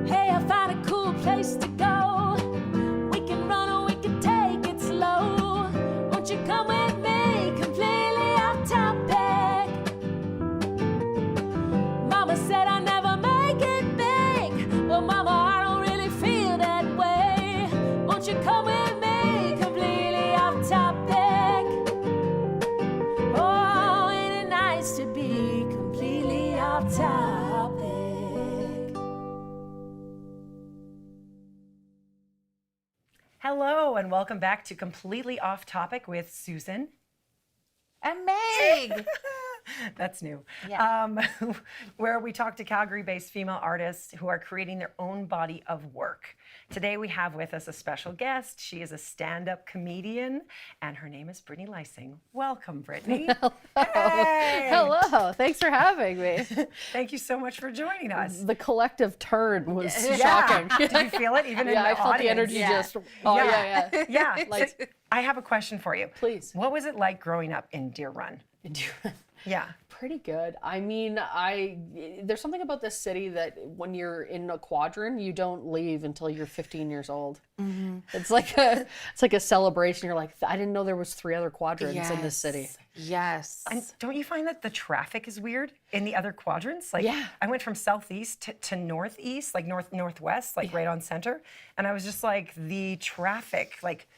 Hey, I found a cool place to go. We can run or we can take it slow. Won't you come with me? Completely off topic. Mama said I never make it big. Well, Mama, I don't really feel that way. Won't you come with me? Completely off topic. Oh, ain't it nice to be completely off topic? Hello, and welcome back to Completely Off Topic with Susan. And Meg. That's new. Yeah. Where we talk to Calgary-based female artists who are creating their own body of work. Today we have with us a special guest. She is a stand-up comedian, and her name is Brittany Lyseng. Welcome, Brittany. Hello. Hey. Hello. Thanks for having me. Thank you so much for joining us. The collective turn was Yeah. shocking. Did you feel it even in Yeah, the I felt audience? the energy just. Oh Yeah. yeah. Yeah. Like- So, I have a question for you. Please. What was it like growing up in Deer Run? Yeah. Pretty good. I mean, there's something about this city that when you're in a quadrant, you don't leave until you're 15 years old. Mm-hmm. It's like a celebration. You're like, I didn't know there was 3 other quadrants in this city. Yes. And don't you find that the traffic is weird in the other quadrants? Like, Yeah. I went from southeast to northeast, like northwest, like right on center, and I was just like, the traffic, like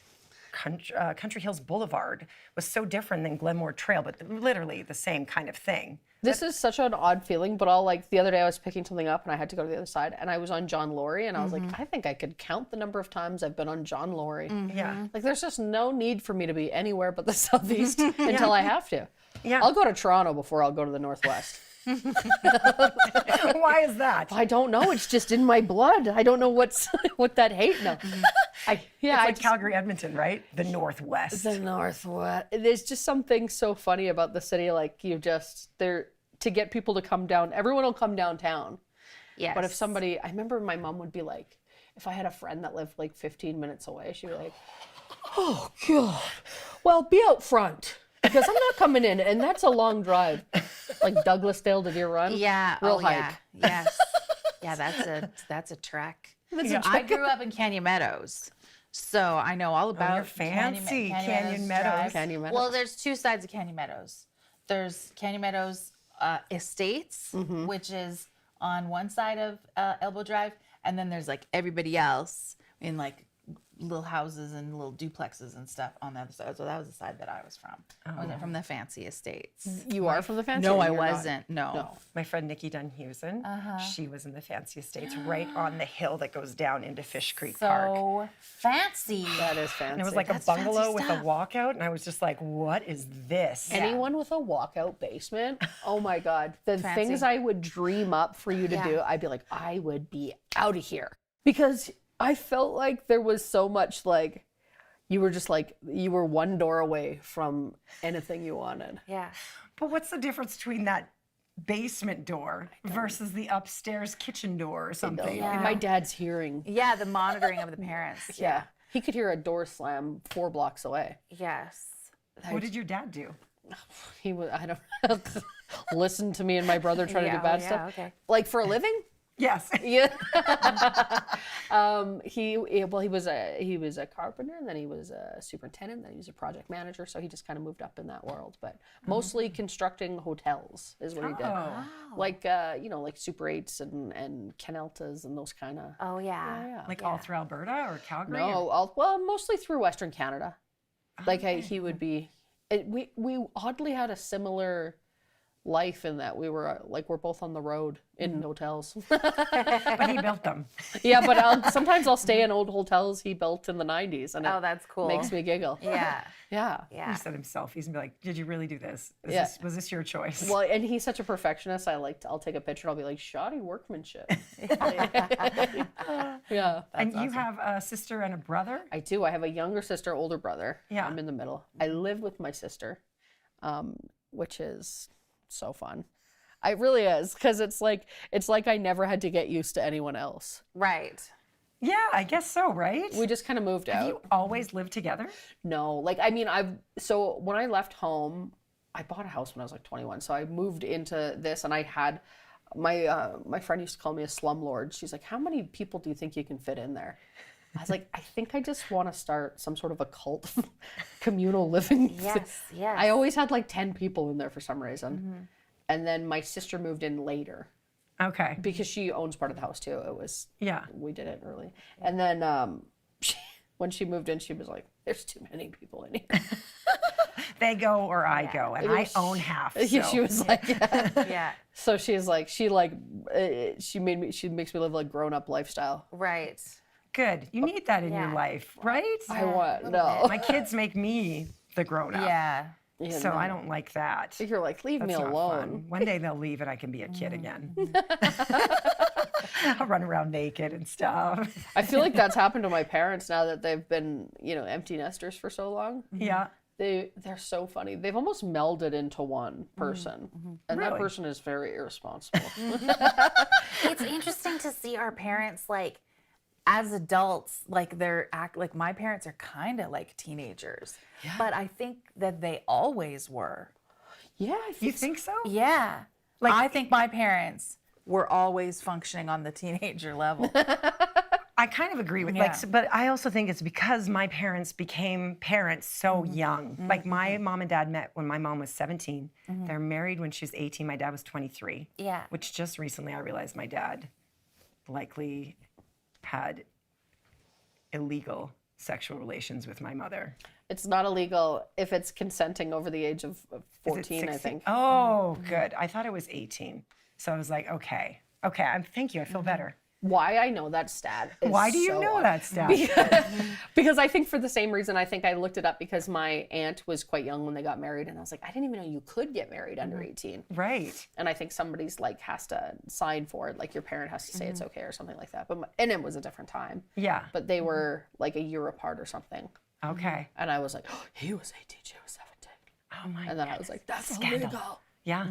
Country Hills Boulevard was so different than Glenmore Trail, but literally the same kind of thing. This is such an odd feeling, but the other day I was picking something up and I had to go to the other side and I was on John Laurie and I was like, I think I could count the number of times I've been on John Laurie. Yeah. Like there's just no need for me to be anywhere but the southeast until I have to. Yeah. I'll go to Toronto before I'll go to the northwest. Why is that? I don't know. It's just in my blood. I don't know what that hate. No. It's like Calgary, Edmonton, right? The northwest. The northwest. There's just something so funny about the city. Like to get people to come down. Everyone will come downtown. Yes. But if somebody, I remember my mom would be like, if I had a friend that lived like 15 minutes away, she'd be like, oh God, well, be out front because I'm not coming in. And that's a long drive. Like Douglasdale to Deer Run. Yeah. Real oh, hike. Yeah. Yes. Yeah, that's a trek. Yeah. I grew up in Canyon Meadows, so I know all about you're fancy. Canyon Meadows. Drive. Canyon Meadows. Well, there's 2 sides of Canyon Meadows. There's Canyon Meadows Estates, which is on one side of Elbow Drive, and then there's like everybody else in like little houses and little duplexes and stuff on the other side. So that was the side that I was from. I wasn't from the fancy estates. You are from the fancy? No, or I you're not? wasn't. No. My friend Nikki Dunhusen, she was in the fancy estates right on the hill that goes down into Fish Creek Park. So fancy. That is fancy. And it was like That's a bungalow fancy with a stuff. walkout, and I was just like, what is this? Anyone with a walkout basement, oh my God. The Fancy. things I would dream up for you to do, I'd be like, I would be out of here. Because I felt like there was so much like, you were just like, you were one door away from anything you wanted. Yeah. But what's the difference between that basement door versus the upstairs kitchen door or something? Yeah. My dad's hearing. Yeah, the monitoring of the parents. Yeah. He could hear a door slam 4 blocks away. Yes. What did your dad do? He was, I don't listen to me and my brother try to do bad stuff. Okay. Like for a living? Yes. Yeah. He was a carpenter, and then he was a superintendent, then he was a project manager. So he just kind of moved up in that world, but mostly constructing hotels is what he did. Oh. Like like Super 8s and Caneltas and those kind of. Oh yeah. Yeah. Like all through Alberta or Calgary? No, mostly through Western Canada. Like he would be. We oddly had a similar life in that we're both on the road in hotels. But he built them. Yeah, but sometimes I'll stay in old hotels he built in the 90s, and Oh, that's cool. makes me giggle. Yeah. Yeah. Yeah. He said himself. He's gonna be like, did you really do this? Yeah. Was this your choice? Well, and he's such a perfectionist. I'll take a picture and I'll be like, shoddy workmanship. Yeah. and you have a sister and a brother? I do. I have a younger sister, older brother. Yeah. I'm in the middle. I live with my sister, which is so fun. It really is, because it's like I never had to get used to anyone else. Right. Yeah, I guess so, right? We just kind of moved Have out. you always lived together? No, so when I left home, I bought a house when I was like 21. So I moved into this, and I had my friend used to call me a slumlord. She's like, how many people do you think you can fit in there? I was like, I think I just want to start some sort of a cult communal living. Yes, yes. I always had like 10 people in there for some reason. And then my sister moved in later Okay. because she owns part of the house too. It was, Yeah. we did it early. And then when she moved in, she was like, there's too many people in here. They go or I go, and I own half. Yeah, so. she was like, Yeah. so she's like, she makes me live like grown up lifestyle. Right. Good. You need that in your Yeah. life, right? I want, no. My kids make me the grown up. Yeah. Yeah, So no. I don't like that. You're like, leave me That's not alone. fun. One day they'll leave and I can be a kid again. I'll run around naked and stuff. I feel like that's happened to my parents now that they've been, empty nesters for so long. Yeah. They're so funny. They've almost melded into one person. And that Really? person is very irresponsible. It's interesting to see our parents like as adults, like like my parents are kind of like teenagers, but I think that they always were. Yeah, You think so? Yeah. Like- I think my parents were always functioning on the teenager level. I kind of agree with Yeah. but I also think it's because my parents became parents so young. Like my mom and dad met when my mom was 17. They're married when she was 18. My dad was 23. Yeah. Which just recently I realized my dad likely had illegal sexual relations with my mother. it's not illegal if it's consenting over the age of Is it 14, I 16? think. Oh, good. I thought it was 18. So I was like, okay. Thank you. I feel better. Why I know that stat is Why do you so know odd. that stat? Because I think for the same reason, I think I looked it up because my aunt was quite young when they got married, and I was like, I didn't even know you could get married under 18. Right. And I think somebody's like has to sign for it, like your parent has to say it's okay or something like that. And it was a different time. Yeah. But they were like a year apart or something. Okay. And I was like, oh, he was 18, she was 17. Oh my And then I was like, that's Scandal. illegal. Yeah.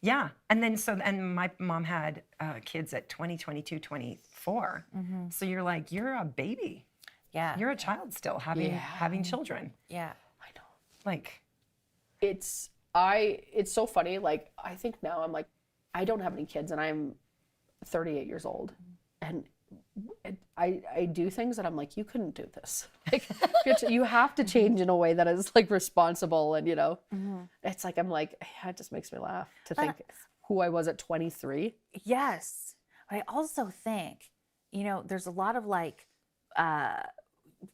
Yeah. And then and my mom had kids at 20, 22, 24. So you're like, you're a baby. Yeah. You're a child still having children. Yeah. I know. Like, It's so funny. Like, I think now I'm like, I don't have any kids and I'm 38 years old. And I do things that I'm like, you couldn't do this. Like, you have to change in a way that is like responsible. And, it's like, I'm like, yeah, it just makes me laugh to think who I was at 23. Yes. I also think, there's a lot of like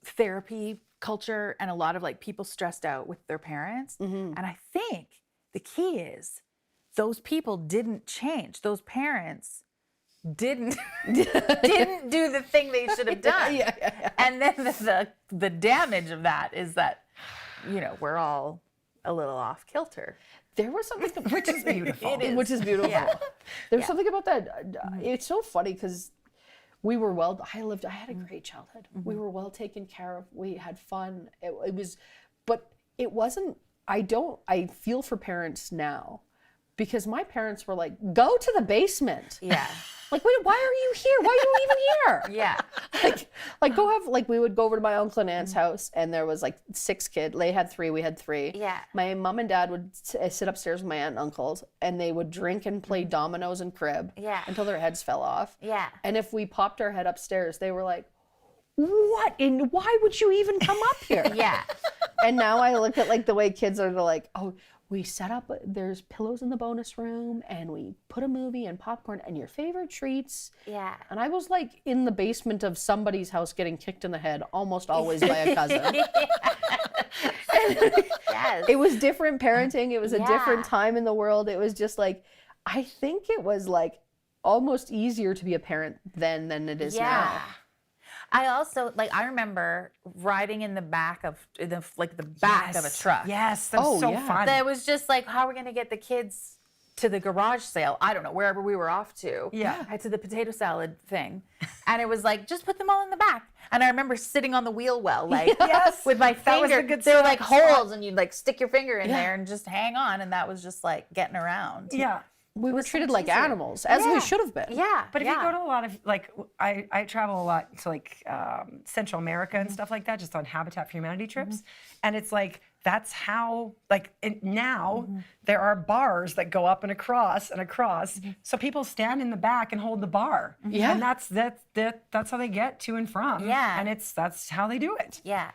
therapy culture and a lot of like people stressed out with their parents. And I think the key is those people didn't change. Those parents didn't do the thing they should have done. Yeah. And then the damage of that is that, we're all a little off kilter. There was something, which is beautiful. which is beautiful. Yeah. There's something about that. It's so funny because I had a great childhood. We were well taken care of. We had fun. It was, but it wasn't, I feel for parents now because my parents were like, go to the basement. Yeah. Like, wait, why are you here? Why are you even here? Yeah. Like go have, like, we would go over to my uncle and aunt's house and there was like 6 kids. They had 3, we had 3. Yeah. My mom and dad would sit upstairs with my aunt and uncles and they would drink and play dominoes and crib until their heads fell off. Yeah. And if we popped our head upstairs, they were like, what? And why would you even come up here? Yeah. And now I look at like the way kids are like, oh, we set up, there's pillows in the bonus room and we put a movie and popcorn and your favorite treats. Yeah. And I was like in the basement of somebody's house getting kicked in the head almost always by a cousin. Yes. It was different parenting. It was a different Yeah. time in the world. It was just like, I think it was like almost easier to be a parent then than it is now. I also I remember riding in the back of the back of a truck. Yes, that was Oh, so yeah. fun. That was just like, how are we going to get the kids to the garage sale? I don't know, wherever we were off to. Yeah. To the potato salad thing. And it was like, just put them all in the back. And I remember sitting on the wheel well, like Yes. with my That was finger. the good There were like spot. holes and you'd like stick your finger in there and just hang on. And that was just like getting around. Yeah. We were treated like easier. animals, as we should have been. Yeah. But if you go to a lot of, like, I travel a lot to, like, Central America and stuff like that, just on Habitat for Humanity trips. And it's like, that's how, like, now there are bars that go up and across and across. So people stand in the back and hold the bar. Yeah. And that's how they get to and from. Yeah. And that's how they do it. Yeah.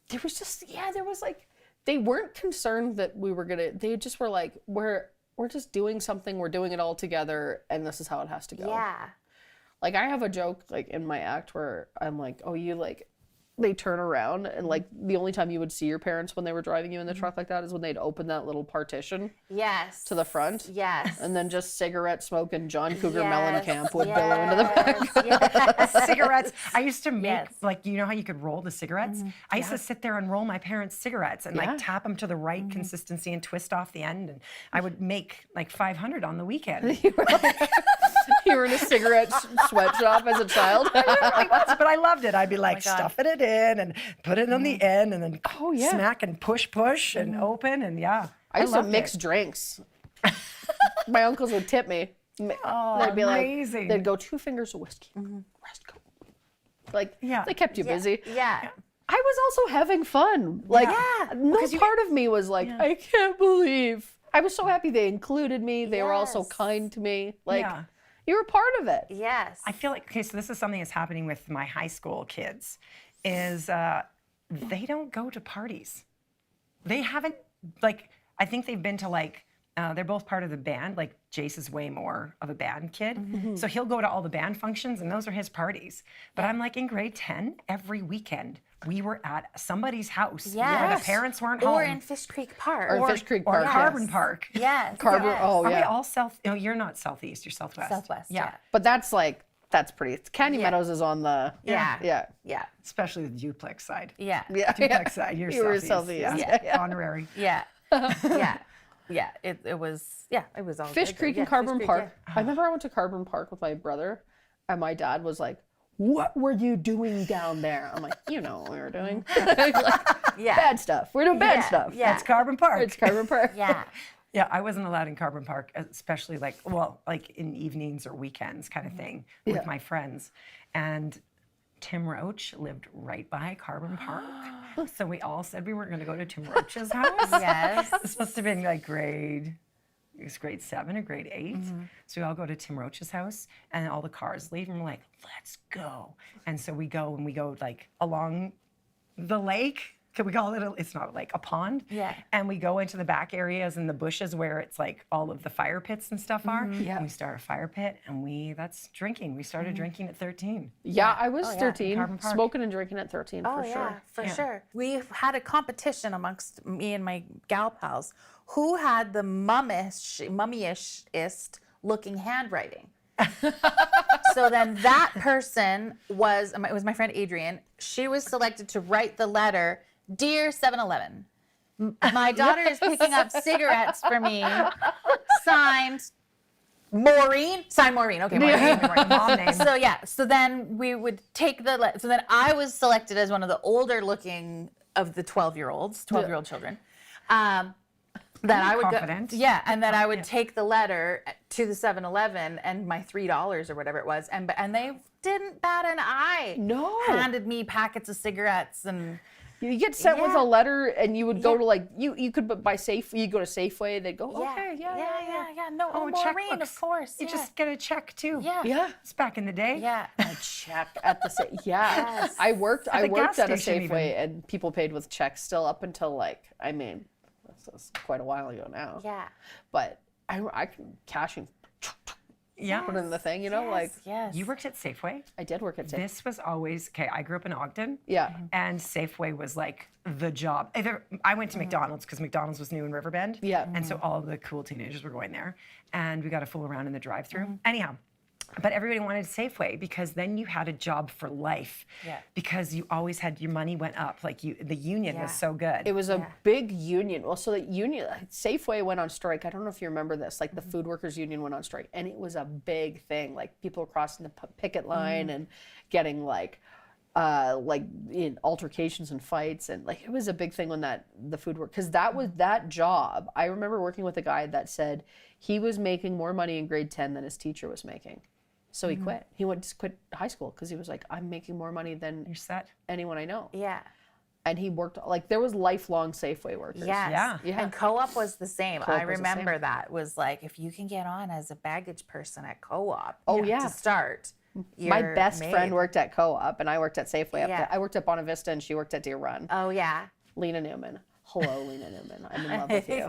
There was like, they weren't concerned that we were gonna, they just were like, we're just doing something, we're doing it all together, and this is how it has to go. Yeah. Like, I have a joke, like, in my act where I'm like, oh, you, like, they turn around, and, like, the only time you would see your parents when they were driving you in the truck like that is when they'd open that little partition Yes. to the front. Yes. And then just cigarette smoking John Cougar Yes. Mellencamp would billow into the back. Yes. Cigarettes. I used to make, Yes. like, you know how you could roll the cigarettes? I used to sit there and roll my parents' cigarettes and, Yeah. like, tap them to the right consistency and twist off the end. And I would make, like, 500 on the weekend. You were in a cigarette sweatshop as a child. But I loved it. I'd be like stuffing it in and put it on the end and then yeah. smack and push and open and I used to loved mix it. drinks. My uncles would tip me. Oh, They'd be amazing. like, they'd go 2 fingers of whiskey, rest go. Like, Yeah. they kept you busy. Yeah. I was also having fun. Like, Yeah. no part of me was like, I can't believe. I was so happy they included me. They were also Yes. kind to me. Like, Yeah. you were part of it. Yes. I feel like, okay, so this is something that's happening with my high school kids, is they don't go to parties. They haven't, like, I think they've been to, like, they're both part of the band. Like, Jace is way more of a band kid. So he'll go to all the band functions, and those are his parties. But I'm like, in grade 10, every weekend, we were at somebody's house where the Yes. parents weren't Or home. in Fish Creek Park. Or Fish Creek Or Park. Carbon yes. Park. Yes. Carbon, yes. oh, Are we yeah. all south? No, you're not southeast. You're southwest. Southwest. Yeah. But that's like, that's pretty. Candy Meadows is on the. Yeah. Yeah. Yeah. Especially the duplex side. Yeah. Yeah. Duplex side. You're You were southeast. southeast. Yeah. Honorary. Yeah. Yeah. Yeah. It was. Yeah. It was all Fish good. Creek Yeah, and Carbon Fish Creek, Park. yeah. I remember I went to Carbon Park with my brother, and my dad was like, "What were you doing down there?" I'm like, "You know what we were doing. Like, Yeah. bad stuff. We're doing bad Yeah, stuff. yeah. It's Carbon Park. It's Carbon Park." Yeah. Yeah, I wasn't allowed in Carbon Park, especially like, well, like in evenings or weekends kind of thing with Yeah. my friends. And Tim Roach lived right by Carbon Park. So we all said we weren't going to go to Tim Roach's house. Yes. This must have been like grade 7 or grade 8. So we all go to Tim Roach's house and all the cars leave and we're like, let's go. And so we go and we go like along the lake. Can we call it it's not like a pond. Yeah. And we go into the back areas and the bushes where it's like all of the fire pits and stuff are. Yeah. And we start a fire pit and that's drinking. We started drinking at 13. Yeah, I was yeah. 13, Carbon Park. smoking and drinking at 13 Oh, for yeah, sure. for sure. We had a competition amongst me and my gal pals who had the mummyish-est looking handwriting. So then that person was, it was my friend Adrienne. She was selected to write the letter, Dear 7-Eleven. My daughter is picking up cigarettes for me. Signed Maureen. Signed Maureen. Okay, Maureen. Mom name. So yeah, so then we would take so then I was selected as one of the older looking of the 12-year-old children. That I would confident. go, yeah, and then I would take the letter to the 7-Eleven and my $3 or whatever it was, and they didn't bat an eye. No. Handed me packets of cigarettes and You get sent with Yeah. a letter, and you would go to like you could buy Safeway. You go to Safeway. They'd go, okay, yeah. No, Oh, Maureen, checkbooks. of course. You yeah. just get a check too. yeah. Yeah. It's back in the day. Yeah. A check at the yeah. Yes. I worked At the gas at a station Safeway, and people paid with checks still up until like this is quite a while ago now. Yeah. But I can cash and Yeah. put it in the thing, like Yes. You worked at Safeway? I did work at Safeway. This was always, okay, I grew up in Ogden. Yeah. And Safeway was like the job. I went to McDonald's because McDonald's was new in Riverbend. Yeah. And so all the cool teenagers were going there. And we got to fool around in the drive-thru. Anyhow, but everybody wanted Safeway because then you had a job for life. Yeah. Because you always had, your money went up. Like the union was Yeah. so good. It was a big union. Well, so the union, Safeway went on strike. I don't know if you remember this. Like the food workers union went on strike, and it was a big thing. Like people were crossing the picket line and getting like in altercations and fights, and like it was a big thing when the food work, because that was that job. I remember working with a guy that said he was making more money in grade 10 than his teacher was making. So he quit. He quit high school because he was like, I'm making more money than You're set. anyone I know. Yeah. and he worked like there was lifelong Safeway workers. Yes. Yeah. Yeah. And Co-op was the same. I Co-op was the same. remember that was like, if you can get on as a baggage person at Co-op yeah. to start, My you're best friend made. worked at Co-op, and I worked at Safeway. Yeah. I worked at Bonavista, and she worked at Deer Run. Oh, yeah. Lena Newman. Hello, Lena Newman. I'm in love with you.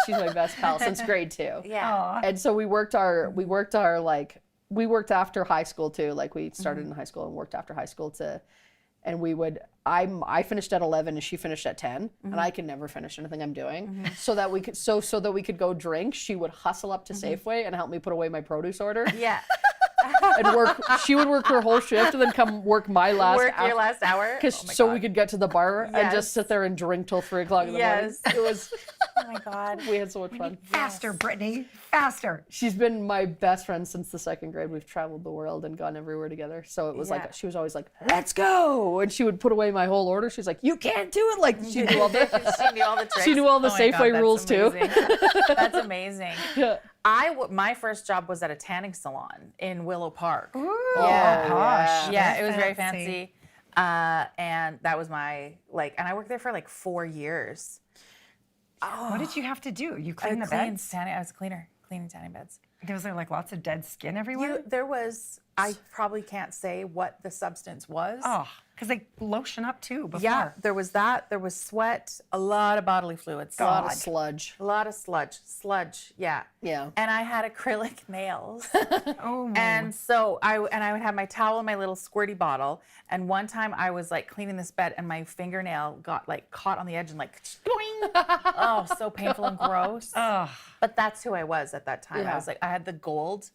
She's my best pal since grade 2. Yeah. And so we worked after high school too. Like we started in high school and worked after high school and I finished at 11 and she finished at 10, and I can never finish anything I'm doing. So that we could go drink, she would hustle up to Safeway and help me put away my produce order. Yeah. And work. She would work her whole shift and then come work my last Work your last hour. so we could get to the bar and Yes. just sit there and drink till 3 o'clock in the morning. Yes. It was. Oh my God. We had so much fun. Faster, Brittany, faster. She's been my best friend since the 2nd grade. We've traveled the world and gone everywhere together. So it was Yeah. like, she was always like, let's go. And she would put away my whole order. She's like, you can't do it. Like she knew all the, She knew all the tricks. she knew all the Oh my Safeway God, that's rules too. amazing. That's amazing. Yeah. My first job was at a tanning salon in Willow Park. Yeah. Gosh. Yeah, very it was very fancy. fancy. And that was my, and I worked there for like 4 years. What did you have to do? You I clean the beds? was a cleaner, cleaning tanning beds. Was there like lots of dead skin everywhere? There was, I probably can't say what the substance was. Oh, because they lotion up too before. Yeah, there was that. There was sweat, a lot of bodily fluids. A lot of God. sludge. A lot of sludge, yeah. Yeah. And I had acrylic nails. Oh. And so I would have my towel and my little squirty bottle. And one time I was like cleaning this bed and my fingernail got like caught on the edge and like, boing. Oh, so painful and gross. Ugh. But that's who I was at that time. Yeah. I was like, I had the gold.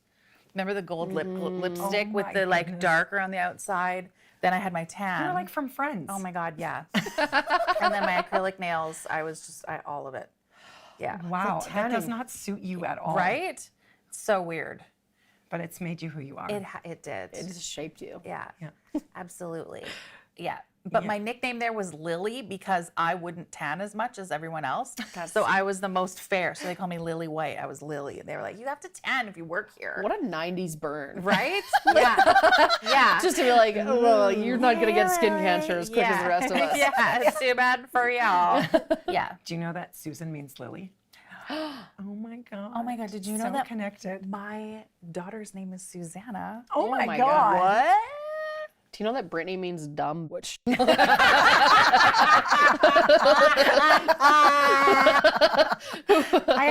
Remember the gold lipstick Oh with my the like goodness. darker on the outside? Then I had my tan. You're like from Friends. Oh my God, yeah. And then my acrylic nails, all of it. Yeah. Wow, that does tanning. not suit you at all. Right? So weird. But it's made you who you are. It did. It just shaped you. Yeah. Yeah. Absolutely. Yeah. But my nickname there was Lily because I wouldn't tan as much as everyone else. So I was the most fair. So they call me Lily White. I was Lily. And they were like, you have to tan if you work here. What a 90s burn. Right? Yeah. Yeah. Just to be like, oh, well, you're not going to get skin cancer as quick as the rest of us. Yeah. It's too bad for y'all. Yeah. Do you know that Susan means Lily? Oh my God. Oh my God. Did you know so that connected. my daughter's name is Susanna? Oh my, my God. God. What? Do you know that Brittany means dumb? Which I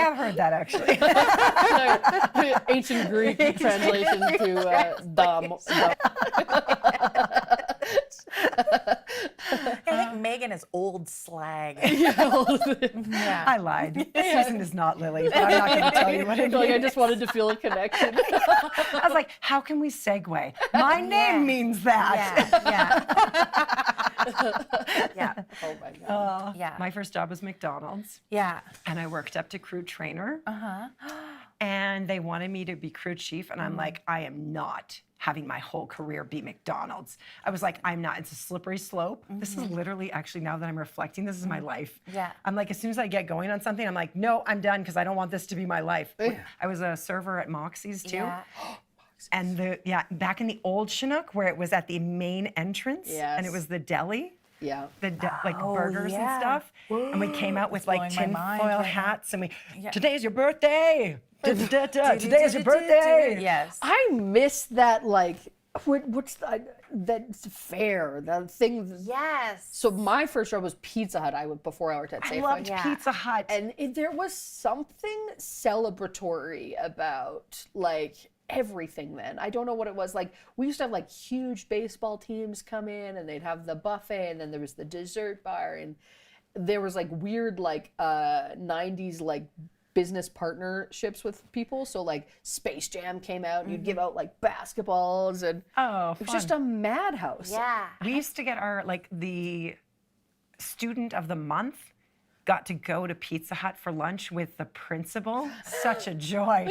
have heard that actually. ancient Greek translation to dumb. I think Megan is old slag. Yeah. I lied. Susan is not Lily, but I'm not going to tell you what it Like I means. just wanted to feel a connection. I was like, how can we segue? My name means that. Yeah. Yeah. Oh my God. Yeah. My first job was McDonald's, Yeah. and I worked up to crew trainer. And they wanted me to be crew chief, and I'm like, I am not having my whole career be McDonald's. I was like, I'm not. It's a slippery slope. This is literally, actually, now that I'm reflecting, this is my life. Yeah. I'm like, as soon as I get going on something, I'm like, no, I'm done because I don't want this to be my life. I was a server at Moxie's too. Yeah. And back in the old Chinook where it was at the main entrance, and it Yes. was the deli. Yeah. Like burgers yeah. and stuff. And we came out with like blowing my mind tinfoil right now. hats and today's your birthday. Today is your birthday. Yes. I miss that, like, what's that fair, that thing. Yes. So my first job was Pizza Hut. Before I worked at Safeway. I loved Yeah. Pizza Hut. And there was something celebratory about, like, everything then. I don't know what it was. Like, we used to have, like, huge baseball teams come in, and they'd have the buffet, and then there was the dessert bar, and there was, like, weird, like, 90s, like, business partnerships with people. So, like, Space Jam came out, and you'd give out, like, basketballs, and Oh, it was just a madhouse. Yeah. We used to get our, like, the student of the month got to go to Pizza Hut for lunch with the principal. Such a joy.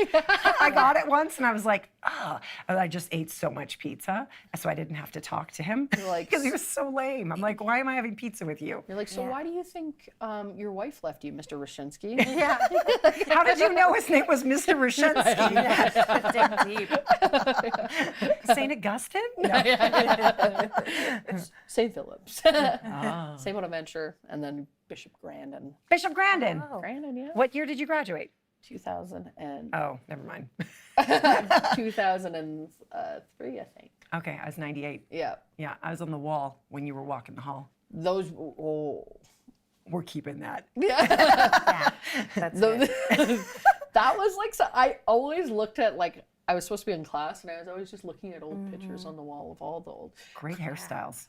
I got it once and I was like, ah. And I just ate so much pizza, so I didn't have to talk to him like- because he was so lame. I'm like, why am I having pizza with you? You're like, so why do you think your wife left you, Mr. Rashinsky? Yeah. How did you know his name was Mr. Rashinsky? Dig deep. St. Augustine? No. St. Philip's. St. Bonaventure, and then Bishop Grandin. Bishop Grandin. Grandin, yeah. What year did you graduate? 2000 and Oh, never mind. 2003, I think. Okay, I was 98. Yeah. Yeah, I was on the wall when you were walking the hall. Those, oh. We're keeping that. Yeah. That's good. That was like, so I always looked at, like, I was supposed to be in class, and I was always just looking at old pictures on the wall of all the old. Great hairstyles.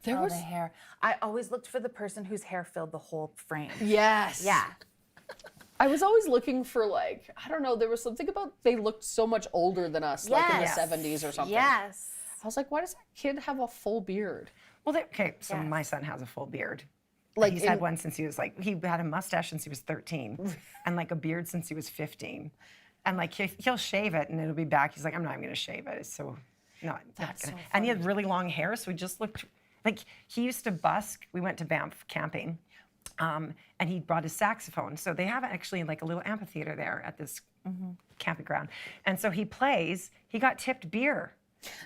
There Oh, was, the hair. I always looked for the person whose hair filled the whole frame. yes. Yeah. I was always looking for, like, I don't know, there was something about they looked so much older than us, like in the Yes. 70s or something. Yes. I was like, why does that kid have a full beard? Well, okay, so Yes. my son has a full beard. Like, He's had one since he was like, he had a mustache since he was 13 and like a beard since he was 15. And like he'll shave it and it'll be back. He's like, I'm not even gonna shave it. It's so not gonna. And he had really long hair, so he just looked like he used to busk. We went to Banff camping. And he brought his saxophone. So they have actually like a little amphitheater there at this camping ground. And so he plays, he got tipped beer.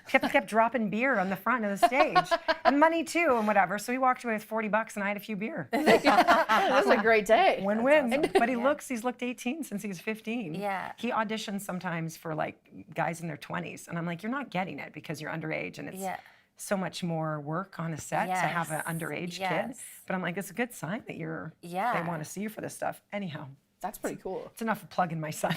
Kept dropping beer on the front of the stage and money too and whatever. So he walked away with $40 and I had a few beer. That was a great day. Win-win. But he's looked 18 since he was 15. Yeah. He auditions sometimes for like guys in their 20s. And I'm like, you're not getting it because you're underage and it's Yeah. so much more work on a set to have an Yes. underage kid. Yes. But I'm like, it's a good sign that they Yeah. want to see you for this stuff. Anyhow, That's pretty cool. it's enough of plugging my son.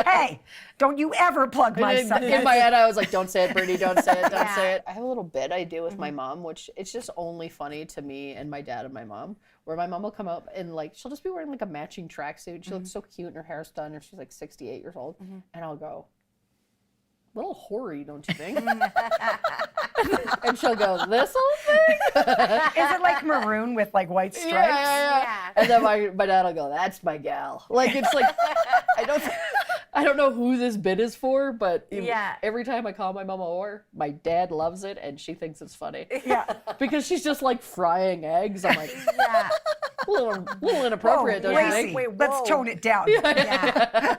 Hey, don't you ever plug my son. In my head, I was like, don't say it, Brittany, don't say it, don't Yeah. say it. I have a little bit I do with my mom, which it's just only funny to me and my dad and my mom, where my mom will come up and like, she'll just be wearing like a matching tracksuit. She looks so cute and her hair's done and she's like 68 years old. And I'll go, little hoary, don't you think? And she'll go, this old thing? Is it like maroon with like white stripes? Yeah. And then my dad will go, that's my gal. Like, it's like, I don't know who this bit is for, but Yeah. every time I call my mom a whore, my dad loves it and she thinks it's funny. Yeah. Because she's just like frying eggs. I'm like, Yeah. a little inappropriate, don't you Lacey, think? Wait, let's whoa. tone it down. Yeah.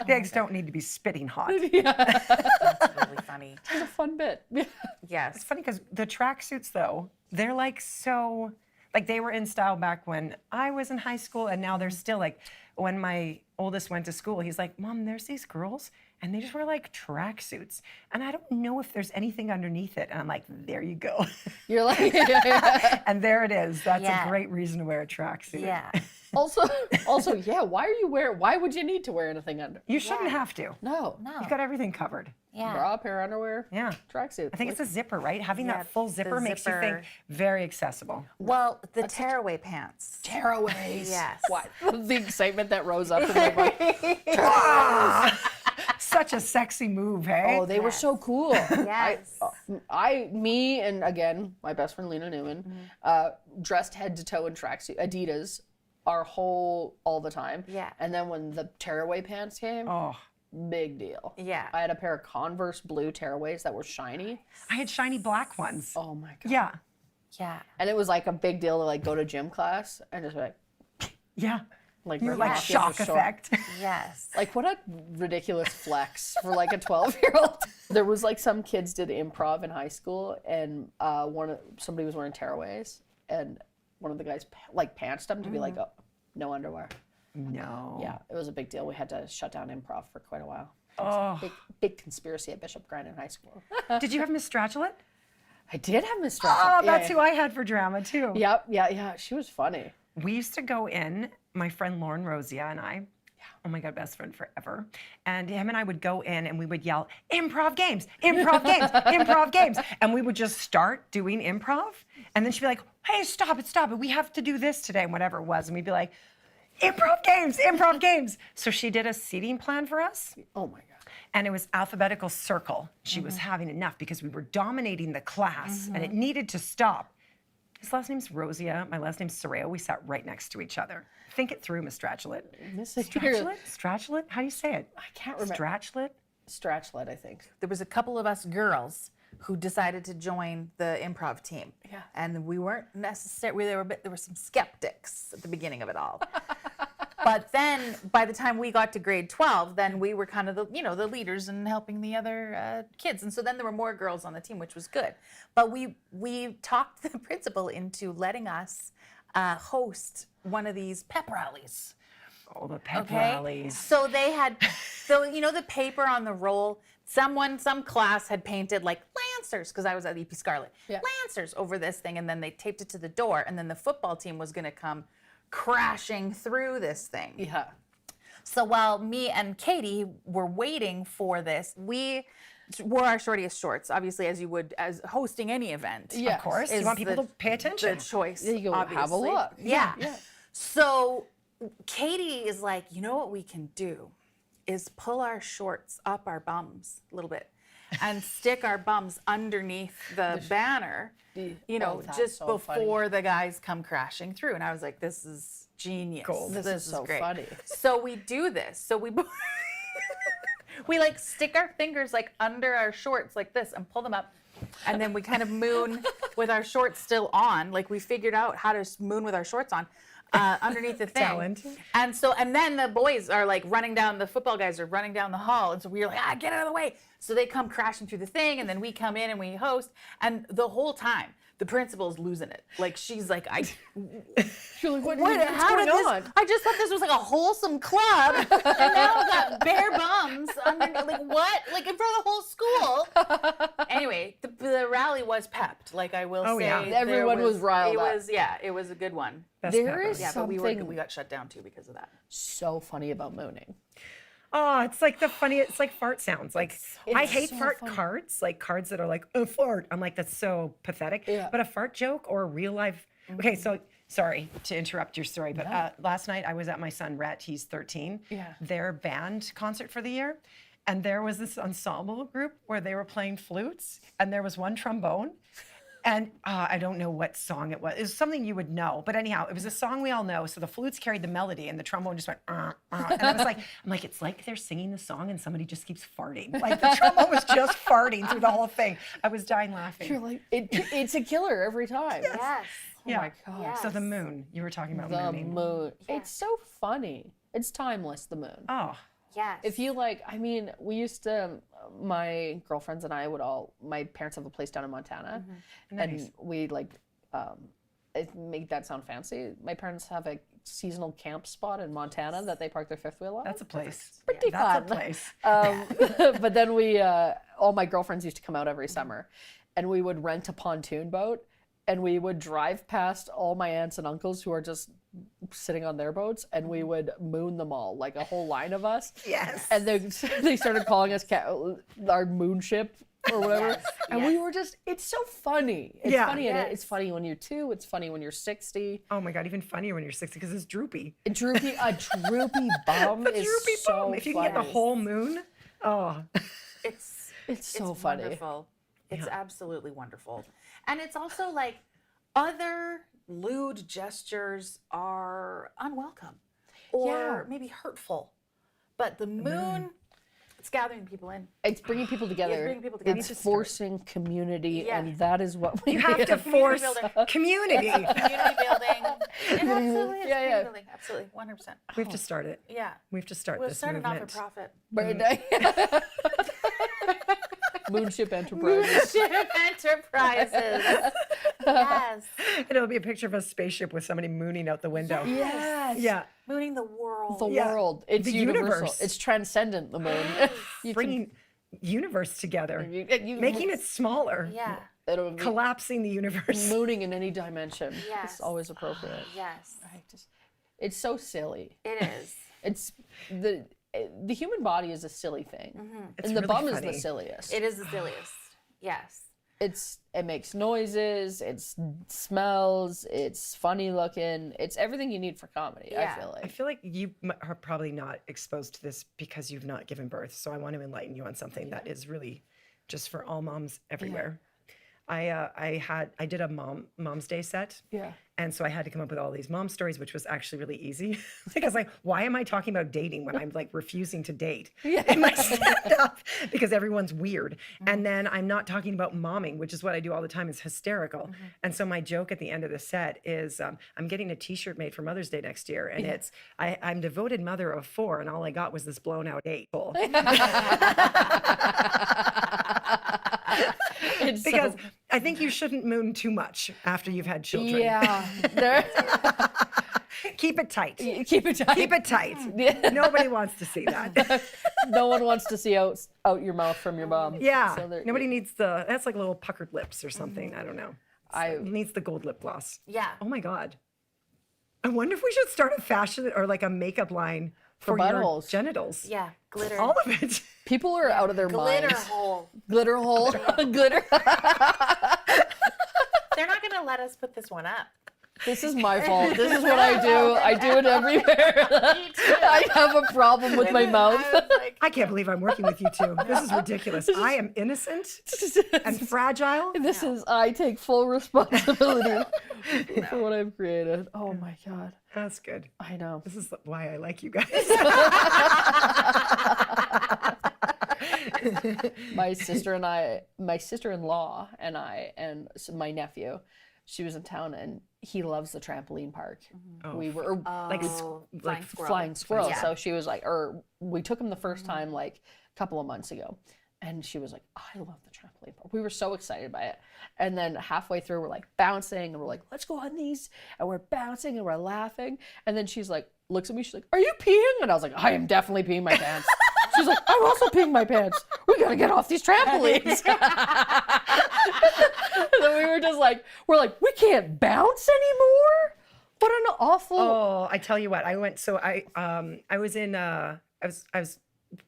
The eggs don't need to be spitting hot. That's really funny. It's a fun bit. It's Yes. funny because the tracksuits, though, they're like so, like they were in style back when I was in high school, and now they're still like, when my oldest went to school, he's like, Mom, there's these girls, and they just wear like tracksuits, and I don't know if there's anything underneath it. And I'm like, there you go. You're like, And there it is. That's Yeah. a great reason to wear a tracksuit. Yeah. also, yeah, why would you need to wear anything under? You shouldn't have to. No. You've got everything covered. Yeah. Bra, pair of underwear, Yeah. tracksuit. I think it's a zipper, right? Having Yeah, that full the zipper makes you think zipper. very accessible. Well, the tearaway pants. tearaways. Yes. What? The excitement that rose up in my body. Such a sexy move, hey? Oh, they were so cool. Yes. Me and again, my best friend Lena Newman, dressed head to toe in tracksuit, Adidas, all the time. Yeah. And then when the tearaway pants came, Oh, big deal. Yeah. I had a pair of Converse blue tearaways that were shiny. I had shiny black ones. Oh my god. Yeah, Yeah. And it was like a big deal to like go to gym class and just be like yeah. You're rip like off shock your short- effect. Yes. Like what a ridiculous flex for like a 12-year-old. There was like some kids did improv in high school, and somebody was wearing tearaways, and one of the guys like pantsed him to be like, oh, no underwear. No. Yeah, it was a big deal. We had to shut down improv for quite a while. Oh. Big conspiracy at Bishop Grandin High School. Did you have Miss Stratulet? I did have Miss Oh, Stratton. that's who I had for drama too. Yep, yeah. She was funny. We used to go in, my friend Lauren Rosia and I, oh my God, best friend forever. And him and I would go in and we would yell, improv games, improv games, improv games. And we would just start doing improv. And then she'd be like, hey, stop it. We have to do this today, and whatever it was. And we'd be like, improv games, improv games. So she did a seating plan for us. Oh my God. And it was alphabetical circle. She was having enough because we were dominating the class and it needed to stop. His last name's Rosia. My last name's Soraya. We sat right next to each other. Think it through, Miss Stratulet. Miss Stratulet? Stratulet? How do you say it? I can't remember. Stratulet? Strachlet, I think. There was a couple of us girls who decided to join the improv team. Yeah. And we weren't necessarily, there were some skeptics at the beginning of it all. But then by the time we got to grade 12, then we were kind of the leaders and helping the other kids. And so then there were more girls on the team, which was good. But we talked the principal into letting us host one of these pep rallies. Oh, the pep rallies. So they had, the paper on the roll, some class had painted like Lancers, because I was at EP Scarlet, Lancers over this thing, and then they taped it to the door, and then the football team was going to come crashing through this thing. Yeah. So while me and Katie were waiting for this, we wore our shortiest shorts, obviously, as you would as hosting any event. Yeah, Of course, you want people to pay attention. The choice, There you go, obviously. have a look. Yeah. Yeah. So Katie is like, you know what we can do is pull our shorts up our bums a little bit and stick our bums underneath the banner, that's just so before the guys come crashing through. And I was like, this is genius. Cool. This is so great. funny. So we do this. So we like stick our fingers like under our shorts like this and pull them up. And then we kind of moon with our shorts still on. Like we figured out how to moon with our shorts on. Underneath the thing. Talent. And then the boys are like the football guys are running down the hall. And so we were like, get out of the way. So they come crashing through the thing, and then we come in and we host. And the whole time, the principal's losing it. Like, she's like, You're like, what's how going did this, on? I just thought this was like a wholesome club, and now I've got bare bums underneath. Like, what? Like, in front of the whole school. Anyway, the rally was pepped. Like, I will say. yeah. Everyone was riled up. It was a good one. Best There pepper. is Yeah, but something we got shut down too because of that. so funny about mooning. Oh, it's like the funniest. It's like fart sounds. Like I it's hate so fart funny. cards, like cards that are like a fart. I'm like, that's so pathetic. Yeah. But a fart joke or a real life. Okay, so sorry to interrupt your story, but last night I was at my son Rhett. He's 13. Yeah. Their band concert for the year, and there was this ensemble group where they were playing flutes, and there was one trombone. And I don't know what song it was. It was something you would know. But anyhow, it was a song we all know. So the flutes carried the melody and the trombone just went, And I was like, it's like they're singing the song and somebody just keeps farting. Like the trombone was just farting through the whole thing. I was dying laughing. You're like, it's a killer every time. Yes. Oh my God. So the moon, you were talking about The mooning. moon. It's so funny. It's timeless, the moon. Oh, Yes. If you we used to, my girlfriends and I my parents have a place down in Montana. Nice. And we make that sound fancy. My parents have a seasonal camp spot in Montana that they park their fifth wheel on. that's a place. pretty That's fun. a place. But then all my girlfriends used to come out every summer, and we would rent a pontoon boat, and we would drive past all my aunts and uncles who are just sitting on their boats, and we would moon them all, like a whole line of us. Yes. And they started calling us our moon ship or whatever. And we were just, it's so funny. It's funny, and it's funny when you're 2. It's funny when you're 60. Oh my God, even funnier when you're 60 because it's droopy. A droopy bum is Droopy so bum. If you can get the funny. whole moon, oh. It's so funny. Wonderful. It's absolutely wonderful. And it's also like other lewd gestures are unwelcome or maybe hurtful. But the moon, it's gathering people in. It's bringing people together. It's bringing people together. It's forcing community, Yeah. and that is what we You have to force community. Community building. It absolutely is. Yeah, Community yeah. building. Absolutely. 100%. We have to start it. Yeah. We have to start We'll this start a movement. not-for-profit. Moonship Enterprises. Enterprises. Yes. And it'll be a picture of a spaceship with somebody mooning out the window. Yes. Yeah. Mooning the world. The Yeah. world. It's The universal. universe. It's transcendent, the moon. You Bringing universe together. you- Making it smaller. Yeah. it'll be Collapsing the universe. mooning in any dimension. Yes. It's always appropriate. Yes. It's so silly. It is. It's the human body is a silly thing, It's and the really bum is funny. the silliest. It is the silliest. Yes. It makes noises, it smells, it's funny looking, it's everything you need for comedy. Yeah. I feel I like. feel like you are probably not exposed to this because you've not given birth. So I want to enlighten you on something that is really just for all moms everywhere. I did a Mom's Day set. Yeah. And so I had to come up with all these mom stories, which was actually really easy. Because like, why am I talking about dating when I'm like refusing to date in my stand-up? Because everyone's weird. And then I'm not talking about momming, which is what I do all the time, is hysterical. And so my joke at the end of the set is I'm getting a t-shirt made for Mother's Day next year. And it's, I'm devoted mother of 4 and all I got was this blown out 8. Because I think you shouldn't moon too much after you've had children. Yeah. Keep it tight. Keep it tight. Keep it tight. Nobody wants to see that. No one wants to see out your mouth from your mom. Yeah. So Nobody needs that's like little puckered lips or something. I don't know. It needs the gold lip gloss. Yeah. Oh my God. I wonder if we should start a fashion or like a makeup line for your buttholes. genitals. Yeah. Glitter. All of it. People are out of their Glitter minds. hole. Glitter hole. Glitter. They're not going to let us put this one up. This is my fault. This is what I do. I do it everywhere. Me too. I have a problem with my mouth. I was like, I can't believe I'm working with you two. This is ridiculous. I am innocent and fragile. This is, I take full responsibility for what I've created. Oh my God. That's good. I know. This is why I like you guys. My sister-in-law and I, and my nephew, she was in town and he loves the trampoline park. We were Like flying squirrel. Yeah. So she was like, or we took him the first time like a couple of months ago. And she was like, I love the trampoline park. We were so excited by it. And then halfway through, we're like bouncing and we're like, let's go on these. And we're bouncing and we're laughing. And then she's like, looks at me, she's like, are you peeing? And I was like, I am definitely peeing my pants. She's like, I'm also peeing my pants. We gotta get off these trampolines. And then we were just like, we can't bounce anymore? What an awful. Oh, I tell you what, I went, so I was in, I was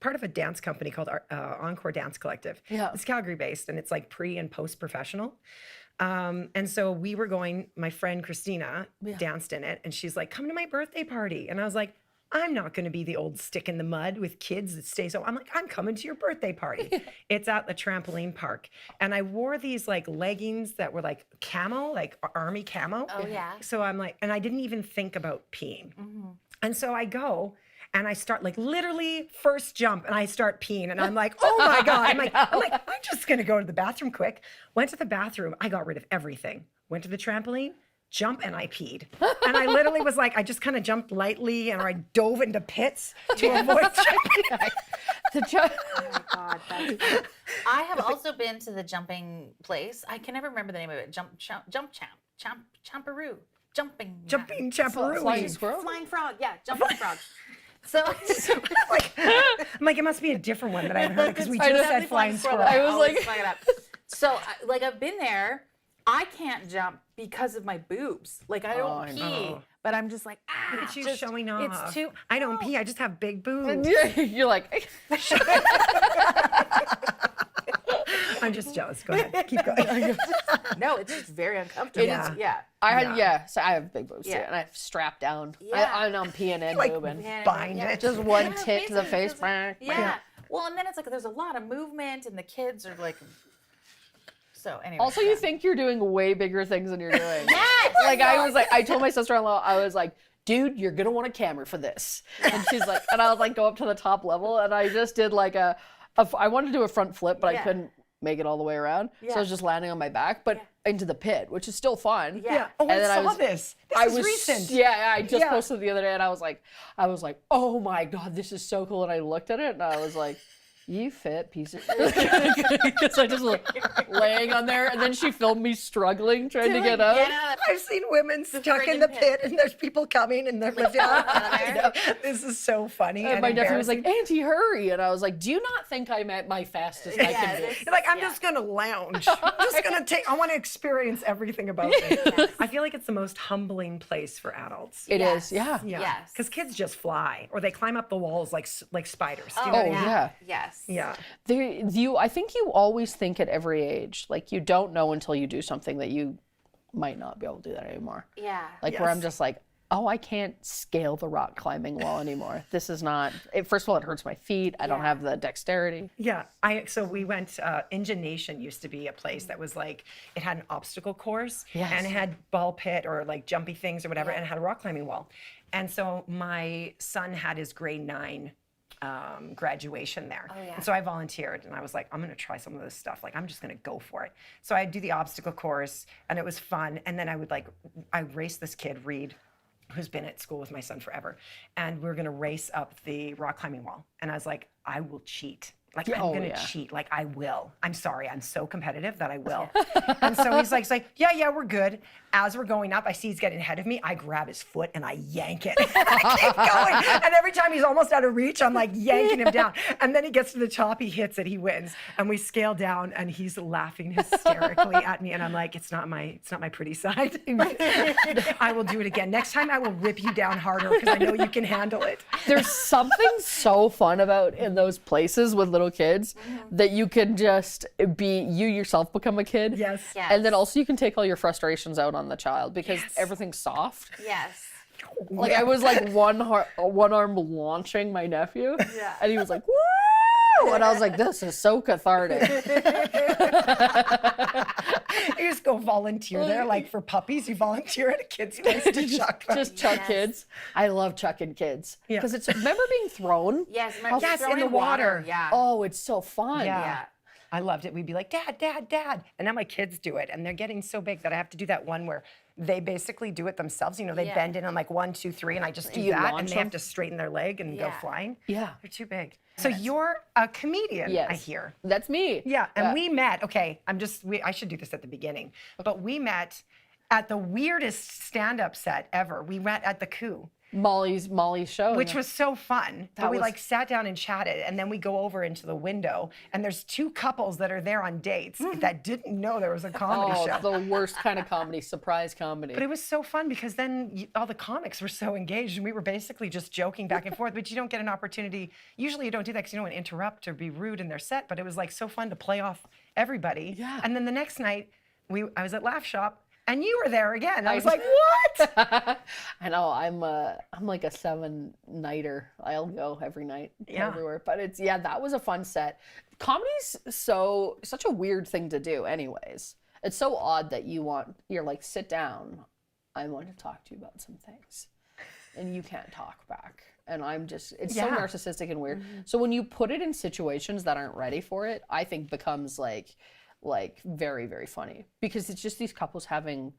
part of a dance company called Encore Dance Collective. Yeah. It's Calgary-based and it's like pre and post professional. And so we were going, my friend Christina danced in it and she's like, come to my birthday party. And I was like, I'm not going to be the old stick in the mud with kids that stay so. I'm like, I'm coming to your birthday party. It's at the trampoline park. And I wore these like leggings that were like camo, like army camo. oh, yeah. So I'm like, and I didn't even think about peeing. And so I go and I start like literally first jump and I start peeing and I'm like, oh my God. I'm like, I'm just going to go to the bathroom quick. Went to the bathroom. I got rid of everything. Went to the trampoline. Jump and I peed. And I literally was like, I just kind of jumped lightly and I dove into pits to avoid jumping. Oh my God, that's funny. I have also been to the jumping place. I can never remember the name of it. Champaroo. Jumping Champaroo. Flying squirrel? Flying frog. Yeah, jumping frog. So I'm like, it must be a different one that I haven't heard because we just said flying squirrel. I was like- flying it up. So I've been there. I can't jump because of my boobs. Like I don't I pee, know. but I'm just like, It's you just, showing off. It's too. I don't pee. I just have big boobs. You're like, I'm just jealous. Go ahead. Keep going. No, it's just very uncomfortable. Yeah. Yeah. So I have big boobs too, Yeah. and I have strapped down. Yeah. I'm peeing and Like, moving. bind Yeah. it. Just one Yeah, tit to the basically, face. just- Yeah. Well, and then it's like there's a lot of movement, and the kids are like. So anyway. Also, you think you're doing way bigger things than you're doing. Like I told my sister-in-law, I was like, dude, you're gonna want a camera for this. And she's like, and I was like, go up to the top level, and I just did like I wanted to do a front flip, but I couldn't make it all the way around. So I was just landing on my back, but into the pit, which is still fun. Yeah. Oh, And then I I saw was- this. I This is was recent. Yeah, I just Yeah. posted the other day, and I was like, oh my God, this is so cool. And I looked at it, and I was like, you fit piece of because I just was laying on there, and then she filmed me struggling trying to get up. I've seen women stuck in the pit and there's people coming and they're lifting up. I know. This is so funny. And my nephew was like, embarrassing. Auntie, hurry. And I was like, do you not think I'm at my fastest I can be? You're like, I'm just gonna lounge. I'm just gonna I want to experience everything about it. I feel like it's the most humbling place for adults. It is, yeah. Yes. Because kids just fly or they climb up the walls like spiders. Do you know Oh, what I mean? yeah. Yes. Yeah. I think you always think at every age, like you don't know until you do something that you might not be able to do that anymore. Yeah. Like where I'm Yes. just like, oh, I can't scale the rock climbing wall anymore. This is not, first of all, it hurts my feet. I don't have the dexterity. Yeah, so we went, Engine Nation used to be a place that was like, it had an obstacle course and it had ball pit or like jumpy things or whatever, and it had a rock climbing wall. And so my son had his grade 9 graduation there. And so I volunteered and I was like, I'm gonna try some of this stuff. Like, I'm just gonna go for it. So I'd do the obstacle course and it was fun. And then I raced this kid, Reed, who's been at school with my son forever. And we were gonna race up the rock climbing wall. And I was like, I will cheat. Like, I'm gonna cheat. Like, I will. I'm sorry. I'm so competitive that I will. And so he's like, yeah, we're good. As we're going up, I see he's getting ahead of me. I grab his foot and I yank it. I keep going. And every time he's almost out of reach, I'm like yanking him down. And then he gets to the top, he hits it, he wins. And we scale down and he's laughing hysterically at me. And I'm like, it's not my pretty side. I will do it again. Next time I will rip you down harder because I know you can handle it. There's something so fun about in those places with little kids that you can just be, you yourself become a kid. Yes. And then also you can take all your frustrations out on the child because everything's soft. Yes. Like I was like one arm launching my nephew and he was like, woo! And I was like, this is so cathartic. You just go volunteer there, like for puppies. You volunteer at a kid's place to chuck them. Just chuck kids. I love chucking kids because it's, remember being thrown? Yes. Yes, in the water. Yeah. Oh, it's so fun. Yeah. I loved it. We'd be like, Dad, Dad, Dad. And now my kids do it. And they're getting so big that I have to do that one where they basically do it themselves. You know, they bend in on like 1, 2, 3, and I just do that. And they have to straighten their leg and go flying. Yeah. They're too big. So you're a comedian, I hear. That's me. Yeah. And we met, I should do this at the beginning, but we met at the weirdest stand-up set ever. We met at the Coup. Molly's show. Which was so fun. But we like sat down and chatted, and then we go over into the window, and there's 2 couples that are there on dates that didn't know there was a comedy show. The worst kind of comedy, surprise comedy. But it was so fun because then all the comics were so engaged, and we were basically just joking back and forth. But you don't get an opportunity. Usually you don't do that because you don't want to interrupt or be rude in their set. But it was like so fun to play off everybody. Yeah. And then the next night, I was at Laugh Shop. And you were there again. I was like, what? I know. I'm like a 7-nighter. I'll go every night, everywhere. But it's that was a fun set. Comedy's such a weird thing to do, anyways. It's so odd that you're like, sit down. I want to talk to you about some things, and you can't talk back. And it's so narcissistic and weird. So when you put it in situations that aren't ready for it, I think becomes like very, very funny because it's just these couples having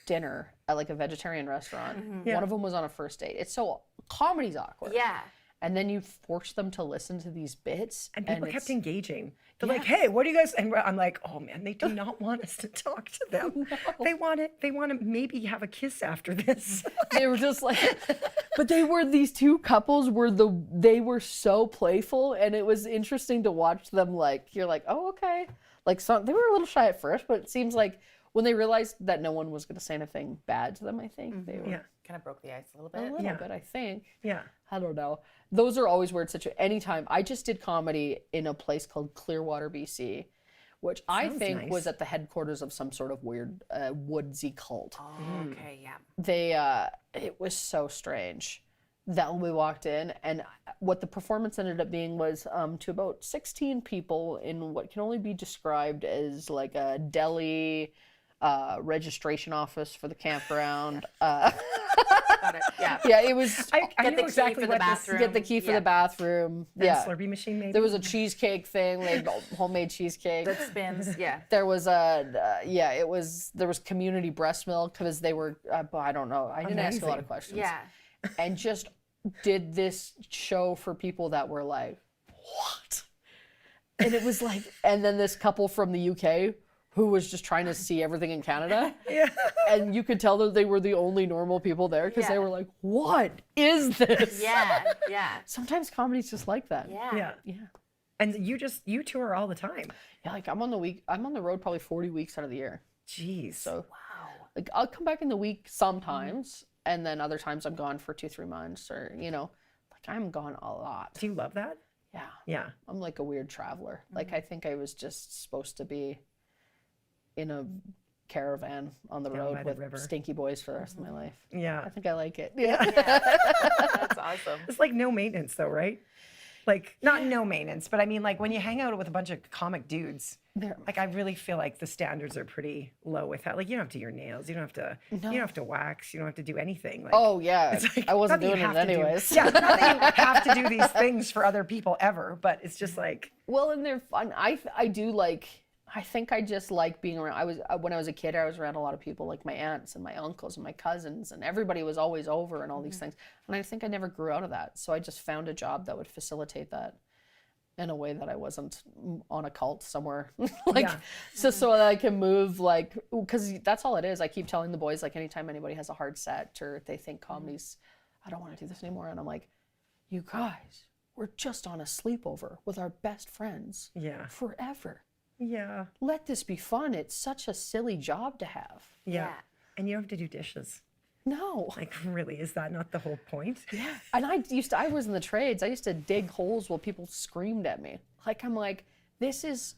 dinner at like a vegetarian restaurant. One of them was on a first date. It's so comedy's awkward. Yeah. And then you force them to listen to these bits. And people kept engaging. They're like, hey, what do you guys, and I'm like, oh man, they do not want us to talk to them. They want to maybe have a kiss after this. They were just like, but these 2 couples they were so playful, and it was interesting to watch them. Like, you're like, oh, okay. Like, they were a little shy at first, but it seems like when they realized that no one was going to say anything bad to them, I think they were Kind of broke the ice a little a bit. little bit, I think. Yeah. I don't know. Those are always weird situations. Anytime. I just did comedy in a place called Clearwater, BC, which I think was at the headquarters of some sort of weird woodsy cult. Oh, okay, yeah. It was so strange that we walked in, and what the performance ended up being was to about 16 people in what can only be described as like a deli registration office for the campground. Got it. Yeah. Yeah, it was. I Get knew the exactly key for the what this- bathroom. Get the key for the bathroom. And Yeah. a Slurpee machine, maybe. There was a cheesecake thing, like homemade cheesecake. That spins. Yeah. There was there was community breast milk because they were, I don't know. I didn't ask a lot of questions. Yeah. And just did this show for people that were like, what? And it was like, and then this couple from the UK who was just trying to see everything in Canada. Yeah. And you could tell that they were the only normal people there because they were like, what is this? Yeah. Yeah. Sometimes comedy's just like that. Yeah. Yeah. And you tour all the time. Yeah, like I'm on the road probably 40 weeks out of the year. Jeez. So like I'll come back in the week sometimes, and then other times I'm gone for 2-3 months, or like I'm gone a lot. Do you love that? Yeah. Yeah. I'm like a weird traveler. Like I think I was just supposed to be in a caravan on the by road the with river. stinky boys for the rest of my life. Yeah. I think I like it. Yeah. That's awesome. It's like no maintenance though, right? Like not no maintenance, but I mean like when you hang out with a bunch of comic dudes, like I really feel like the standards are pretty low with that. Like you don't have to do your nails, you don't have to wax, you don't have to do anything. Like, Oh yeah, it's like, I wasn't not that you doing it have to do- anyways. yeah, not that you have to do these things for other people ever, but it's just like Well, and they're fun. I do like. I think I just like being around. When I was a kid, I was around a lot of people, like my aunts and my uncles and my cousins, and everybody was always over and all these things. And I think I never grew out of that. So I just found a job that would facilitate that in a way that I wasn't on a cult somewhere, like Yeah. so that I can move, like, because that's all it is. I keep telling the boys, like, anytime anybody has a hard set or they think comedy's, I don't want to do this anymore, and I'm like, you guys, we're just on a sleepover with our best friends yeah. forever. Yeah. Let this be fun. It's such a silly job to have. Yeah. And you don't have to do dishes. No. Like really, is that not the whole point? Yeah. And I was in the trades. I used to dig holes while people screamed at me. Like, I'm like, this is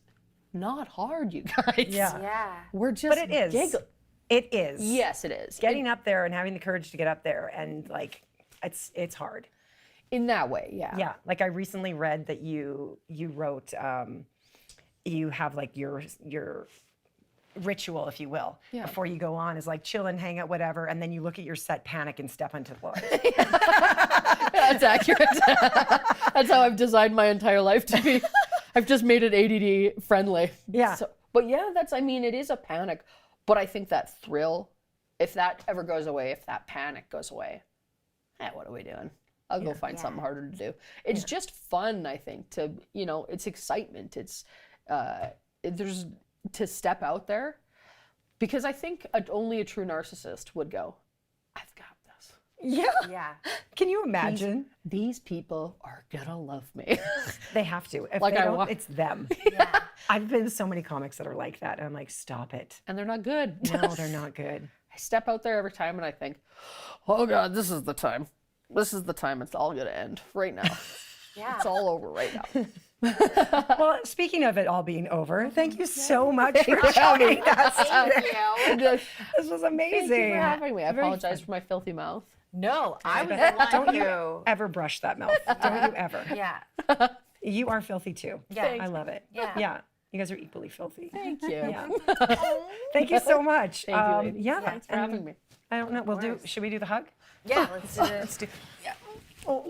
not hard, you guys. Yeah. Yeah. We're just But it is. giggling. It is. Yes, it is. Getting up there and having the courage to get up there and like it's hard. In that way, yeah. Yeah. Like I recently read that you wrote you have like your ritual, if you will, Yeah. before you go on is like chill and hang out, whatever, and then you look at your set, panic, and step onto the floor. That's accurate. That's how I've designed my entire life to be. I've just made it ADD friendly. Yeah. But yeah, it is a panic. But I think that thrill, if that ever goes away, if that panic goes away, what are we doing? I'll go find something harder to do. It's just fun, I think, it's excitement. It's, there's to step out there, because I think only a true narcissist would go, I've got this. Yeah. Yeah. Can you imagine? These people are gonna love me. They have to. If Like they I don't, want- it's them. Yeah. I've been to so many comics that are like that, and I'm like, stop it. And they're not good. No, they're not good. I step out there every time and I think, oh God, this is the time. This is the time it's all gonna end right now. Yeah. It's all over right now. Well, speaking of it all being over, thank you so much for joining us. Thank you. This was amazing. Thank you for having me. I Very apologize for my filthy mouth. No, I was the one Don't you who. ever brush that mouth. Don't you ever. Yeah. You are filthy too. Yeah. I love it. Yeah. Yeah. You guys are equally filthy. Thank you. Yeah. Thank you so much. Thank you, ladies. Yeah. Thanks for and having me. I don't know. Should we do the hug? Yeah. Let's do this. Oh,